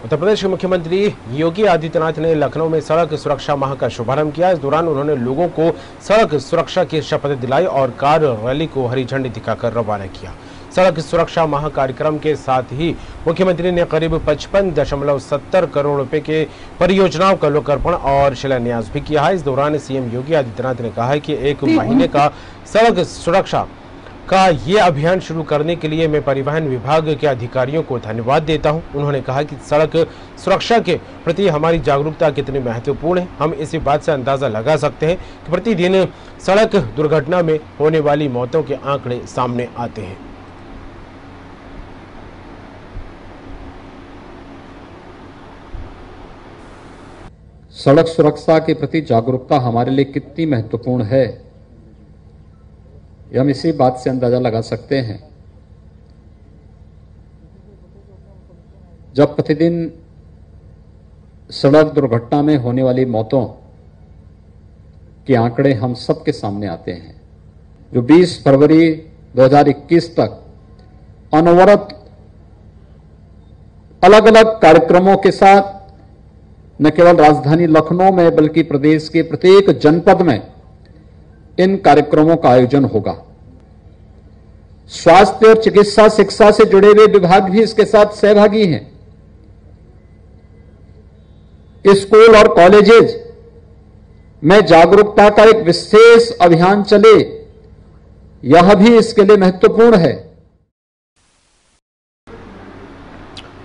उत्तर प्रदेश के मुख्यमंत्री योगी आदित्यनाथ ने लखनऊ में सड़क सुरक्षा माह का शुभारंभ किया। इस दौरान उन्होंने लोगों को सड़क सुरक्षा की शपथ दिलाई और कार रैली को हरी झंडी दिखाकर रवाना किया। सड़क सुरक्षा माह कार्यक्रम के साथ ही मुख्यमंत्री ने करीब 55.70 करोड़ रुपए के परियोजनाओं का लोकार्पण और शिलान्यास भी किया है। इस दौरान सीएम योगी आदित्यनाथ ने कहा है कि 1 महीने का सड़क सुरक्षा का ये अभियान शुरू करने के लिए मैं परिवहन विभाग के अधिकारियों को धन्यवाद देता हूं। उन्होंने कहा कि सड़क सुरक्षा के प्रति हमारी जागरूकता कितनी महत्वपूर्ण है। हम इसी बात से अंदाजा लगा सकते हैं कि प्रतिदिन सड़क दुर्घटना में होने वाली मौतों के आंकड़े सामने आते हैं। सड़क सुरक्षा के प्रति जागरूकता हमारे लिए कितनी महत्वपूर्ण है, हम इसी बात से अंदाजा लगा सकते हैं। जब प्रतिदिन सड़क दुर्घटना में होने वाली मौतों के आंकड़े हम सबके सामने आते हैं, जो 20 फरवरी 2021 तक अनवरत अलग अलग कार्यक्रमों के साथ न केवल राजधानी लखनऊ में बल्कि प्रदेश के प्रत्येक जनपद में इन कार्यक्रमों का आयोजन होगा। स्वास्थ्य और चिकित्सा शिक्षा से जुड़े हुए विभाग भी इसके साथ सहभागी हैं। स्कूल और कॉलेजेस में जागरूकता का एक विशेष अभियान चले, यह भी इसके लिए महत्वपूर्ण है।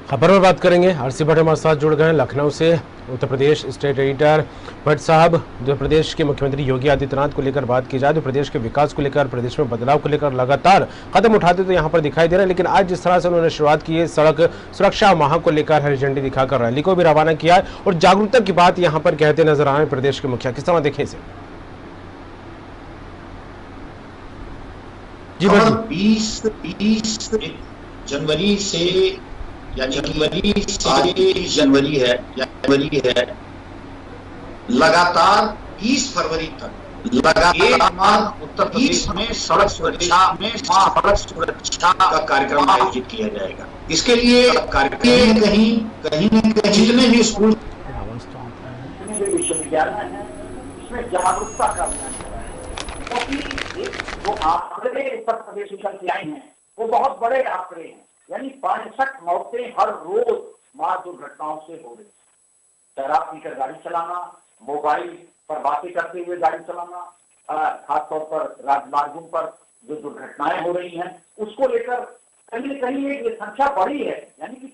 खबर में बात करेंगे। आरसी भट्ट हमारे साथ जुड़ गए लखनऊ से। उत्तर प्रदेश स्टेट एडिटर भट्ट साहब, उत्तर प्रदेश के मुख्यमंत्री योगी आदित्यनाथ को लेकर बात की जाए तो प्रदेश के विकास को लेकर, प्रदेश में बदलाव को लेकर लगातार कदम उठाते तो यहाँ पर दिखाई दे रहे हैं, लेकिन आज जिस तरह से उन्होंने शुरुआत की है सड़क सुरक्षा माह को लेकर हरी झंडी दिखाकर रैली को भी रवाना किया है और जागरूकता की बात यहाँ पर कहते नजर आए प्रदेश के मुखिया, किस तरह देखें इसे? जी 20 जनवरी से जनवरी है लगातार 30 फरवरी तक लगातार उत्तर प्रदेश में सड़क सुरक्षा का कार्यक्रम आयोजित किया जाएगा। इसके लिए कार्यक्रम कहीं न कहीं जितने भी स्कूल विश्वविद्यालय है इसमें जागरूकता का क्योंकि जो आंकड़े उत्तर प्रदेश निकल के आए हैं वो बहुत बड़े आंकड़े हैं, यानी 65 मौतें हर रोज मार्ग दुर्घटनाओं से हो रही। शराब पीकर गाड़ी चलाना, मोबाइल पर बातें करते हुए गाड़ी चलाना, खासतौर पर राजमार्गों पर जो दुर्घटनाएं हो रही हैं उसको लेकर कहीं न कहीं ये संख्या बड़ी है, यानी कि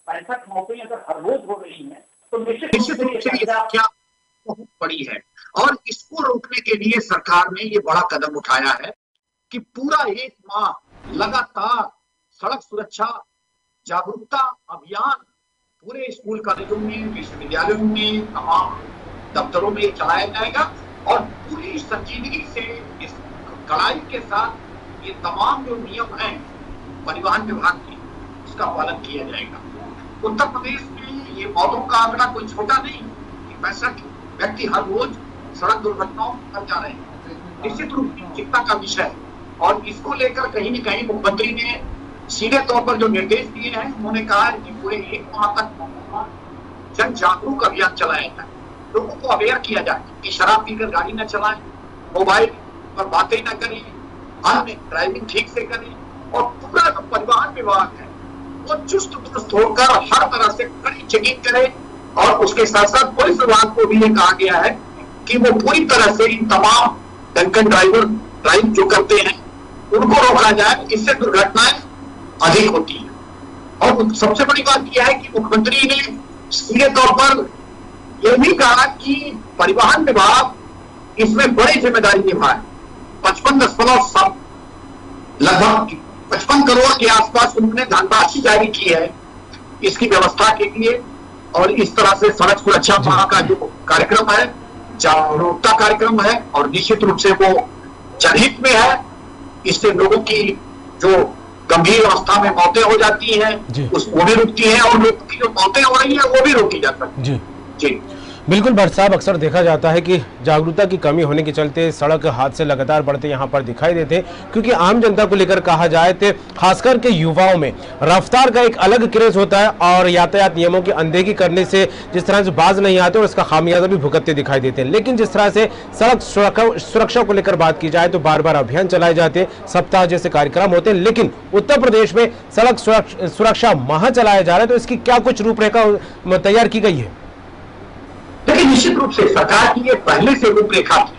65 मौतें अगर हर रोज हो रही हैं तो निश्चित रूप से ये संख्या बहुत बड़ी है। और इसको रोकने के लिए सरकार ने ये बड़ा कदम उठाया है कि पूरा 1 माह लगातार सड़क सुरक्षा जागरूकता अभियान पूरे स्कूल कॉलेजों में, विश्वविद्यालयों में, तमाम दफ्तरों में चलाया जाएगा और पूरी संजीदगी से इस कड़ाई के साथ ये तमाम जो नियम हैं परिवहन विभाग के उसका पालन किया जाएगा। उत्तर प्रदेश में ये मौतों का आंकड़ा कोई छोटा नहीं कि 65 व्यक्ति हर रोज सड़क दुर्घटनाओं में मर जा रहे हैं, निश्चित रूप से चिंता का विषय है। और इसको लेकर कहीं न कहीं मुख्यमंत्री ने सीधे तौर पर जो निर्देश दिए हैं, उन्होंने कहा है कि पूरे 1 माह तक जन जागरूक अभियान चलाया जाए, लोगों को अवेयर किया जाए कि शराब पीकर गाड़ी न चलाएं, मोबाइल पर बातें न करें, अन्य ड्राइविंग ठीक से करें और पूरा जो परिवहन विभाग है वो चुस्त दुरुस्त होकर हर तरह से कड़ी चेकिंग करे। और उसके साथ साथ पुलिस विभाग को भी ये कहा गया है कि वो पूरी तरह से इन तमाम ड्रंकन ड्राइव जो करते हैं उनको रोका जाए, इससे दुर्घटनाएं अधिक होती है। और सबसे बड़ी बात यह है कि मुख्यमंत्री ने सीधे तौर पर यह भी कहा कि परिवहन विभाग इसमें बड़ी जिम्मेदारी निभाए। 55.7 लगभग 55 करोड़ के आसपास उन्होंने धनराशि जारी की है इसकी व्यवस्था के लिए। और इस तरह से सड़क सुरक्षा माह का जो कार्यक्रम है जागरूकता कार्यक्रम है और निश्चित रूप से वो जनहित में है। इससे लोगों की जो गंभीर अवस्था में मौतें हो जाती हैं वो भी रुकती हैं और लोगों की जो मौतें हो रही है वो भी रोकी जा सकती है। जी बिल्कुल भट्ट साहब, अक्सर देखा जाता है कि जागरूकता की कमी होने के चलते सड़क हादसे लगातार बढ़ते यहाँ पर दिखाई देते हैं, क्योंकि आम जनता को लेकर कहा जाए तो खासकर के युवाओं में रफ्तार का एक अलग क्रेज होता है और यातायात नियमों की अनदेखी करने से जिस तरह से बाज नहीं आते और इसका खामियाजा भी भुगतते दिखाई देते हैं। लेकिन जिस तरह से सड़क सुरक्षा को लेकर बात की जाए तो बार बार अभियान चलाए जाते हैं, सप्ताह जैसे कार्यक्रम होते हैं, लेकिन उत्तर प्रदेश में सड़क सुरक्षा माह चलाया जा रहा है, तो इसकी क्या कुछ रूपरेखा तैयार की गई है? देखिए, निश्चित रूप से सरकार की ये पहले से रूपरेखा थी।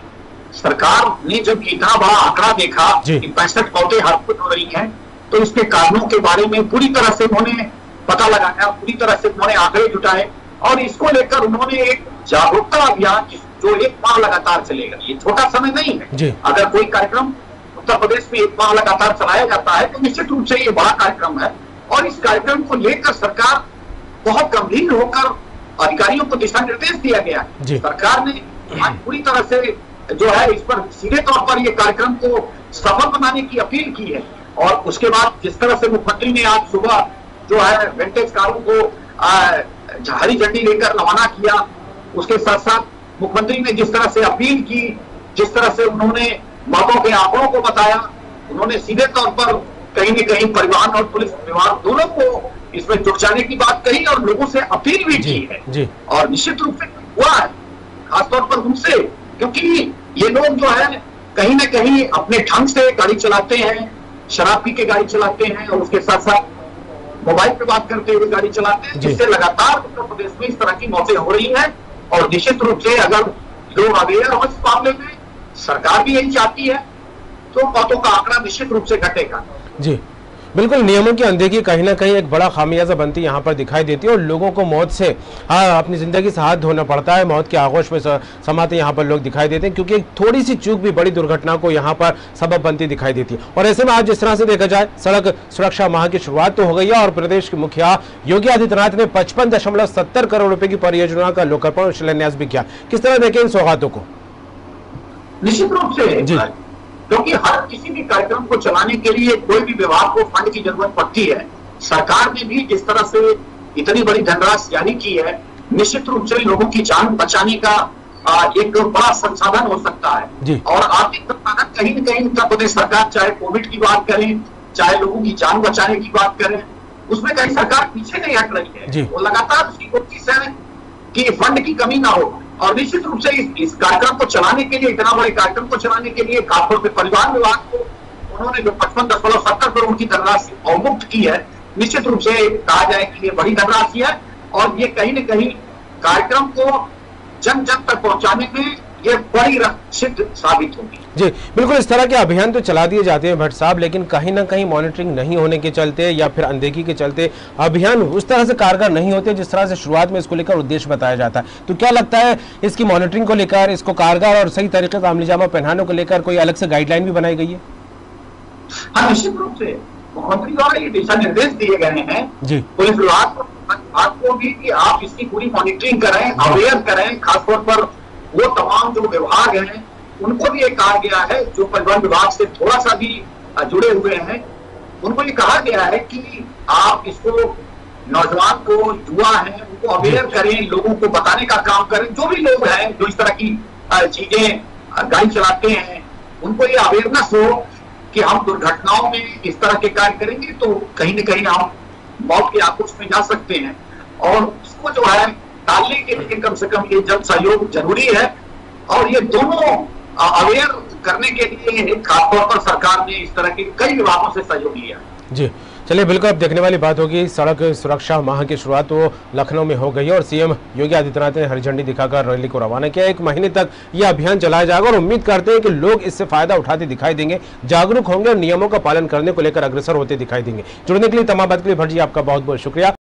सरकार ने जब इतना बड़ा आंकड़ा देखा कि 65 मौतें हर रोज हो रही हैं, तो इसके कारणों के बारे में पूरी तरह से उन्होंने पता लगाया, पूरी तरह से उन्होंने आंकड़े जुटाए और इसको लेकर उन्होंने एक जागरूकता अभियान जो 1 माह लगातार चलेगा। ये छोटा समय नहीं है। अगर कोई कार्यक्रम उत्तर प्रदेश में 1 माह लगातार चलाया जाता है तो निश्चित रूप से ये बड़ा कार्यक्रम है और इस कार्यक्रम को लेकर सरकार बहुत गंभीर होकर अधिकारियों को दिशा निर्देश दिया गया। सरकार ने पूरी तरह से जो है इस पर सीधे तौर पर ये कार्यक्रम को सफल बनाने की अपील की है। और उसके बाद जिस तरह से मुख्यमंत्री ने आज सुबह जो है विंटेज कारों को हरी झंडी लेकर रवाना किया, उसके साथ साथ मुख्यमंत्री ने जिस तरह से अपील की, जिस तरह से उन्होंने मौतों के आंकड़ों को बताया, उन्होंने सीधे तौर पर कहीं न कहीं परिवहन और पुलिस विभाग दोनों को इसमें जुट जाने की बात कही और लोगों से अपील भी की है। और निश्चित रूप से हुआ है, खासतौर पर उनसे, क्योंकि ये लोग जो है कहीं न कहीं अपने ढंग से गाड़ी चलाते हैं, शराब पी के गाड़ी चलाते हैं और उसके साथ साथ मोबाइल पे बात करते हुए गाड़ी चलाते हैं, जिससे लगातार उत्तर प्रदेश में इस तरह की मौतें हो रही हैं। और निश्चित रूप से अगर लोग अवेयर हो इस मामले में, सरकार भी यही चाहती है, तो मौतों का आंकड़ा निश्चित रूप से घटेगा। जी बिल्कुल, नियमों की अनदेखी कहीं ना कहीं एक बड़ा खामियाजा बनती यहाँ पर दिखाई देती है और लोगों को मौत से अपनी जिंदगी से हाथ धोना पड़ता है। मौत के आगोश में समाते यहाँ पर लोग दिखाई देते हैं, क्योंकि एक थोड़ी सी चूक भी बड़ी दुर्घटना को यहाँ पर सबब बनती दिखाई देती है। और ऐसे में आज जिस तरह से देखा जाए, सड़क सुरक्षा माह की शुरुआत तो हो गई है और प्रदेश के मुखिया योगी आदित्यनाथ ने 55.70 करोड़ रुपए की परियोजना का लोकार्पण और शिलान्यास भी किया। किस तरह देखें इन सौगातों को? निश्चित रूप से क्योंकि हर किसी भी कार्यक्रम को चलाने के लिए कोई भी विभाग को फंड की जरूरत पड़ती है। सरकार ने भी जिस तरह से इतनी बड़ी धनराशि जारी की है, निश्चित रूप से लोगों की जान बचाने का एक बड़ा संसाधन हो सकता है। और आर्थिक संसाधन कहीं न कहीं उत्तर प्रदेश सरकार, चाहे कोविड की बात करें, चाहे लोगों की जान बचाने की बात करें, उसमें कहीं सरकार पीछे नहीं हट रही है। वो लगातार उसकी कोशिश है कि फंड की कमी ना हो। और निश्चित रूप से इस कार्यक्रम को चलाने के लिए, इतना बड़े कार्यक्रम को चलाने के लिए खासतौर पर परिवहन विभाग को उन्होंने जो 55.70 करोड़ की धनराशि अवमुक्त की है, निश्चित रूप से कहा जाए कि ये बड़ी धनराशि है और ये कहीं न कहीं कार्यक्रम को जन जन तक पहुंचाने में ये बड़ी सिद्ध साबित होगी। जी बिल्कुल, इस तरह के अभियान तो चला दिए जाते हैं भट्ट साहब, लेकिन कहीं ना कहीं मॉनिटरिंग नहीं होने के चलते या फिर अनदेखी के चलते अभियान उस तरह से कारगर नहीं होते जिस तरह से शुरुआत में इसको लेकर उद्देश्य बताया जाता है। तो क्या लगता है इसकी मॉनिटरिंग को लेकर, इसको कारगर और सही तरीके से अमली जामा पहनाने को लेकर कोई अलग से गाइडलाइन भी बनाई गई है? हाँ, निश्चित रूप से मुख्यमंत्री द्वारा ये दिशा निर्देश दिए गए हैं पुलिस विभाग को भी कि आप इसकी पूरी मॉनिटरिंग करें, अवेयर करें। खासतौर पर वो तमाम जो विभाग हैं उनको भी ये कहा गया है जो परिवहन विभाग से थोड़ा सा भी जुड़े हुए हैं, उनको ये कहा गया है कि आप इसको नौजवान को, युवा है, उनको अवेयर करें, लोगों को बताने का काम करें। जो भी लोग हैं जो इस तरह की चीजें गाड़ी चलाते हैं, उनको ये अवेयरनेस हो कि हम दुर्घटनाओं में इस तरह के कार्य करेंगे तो कहीं न कहीं हम मौत के आगोश में जा सकते हैं। और इसको जो है टालने के लिए कम से कम ये जन सहयोग जरूरी है। और ये दोनों अवेयर करने के लिए खासतौर पर सरकार ने इस तरह के कई विभागों से सहयोग लिया। जी चलिए, बिल्कुल अब देखने वाली बात होगी। सड़क सुरक्षा माह की शुरुआत तो लखनऊ में हो गई और सीएम योगी आदित्यनाथ ने हरी झंडी दिखाकर रैली को रवाना किया। 1 महीने तक यह अभियान चलाया जाएगा और उम्मीद करते हैं कि लोग इससे फायदा उठाते दिखाई देंगे, जागरूक होंगे और नियमों का पालन करने को लेकर अग्रसर होते दिखाई देंगे। जुड़ने के लिए तमाम बात के लिए भट्ट जी आपका बहुत बहुत शुक्रिया।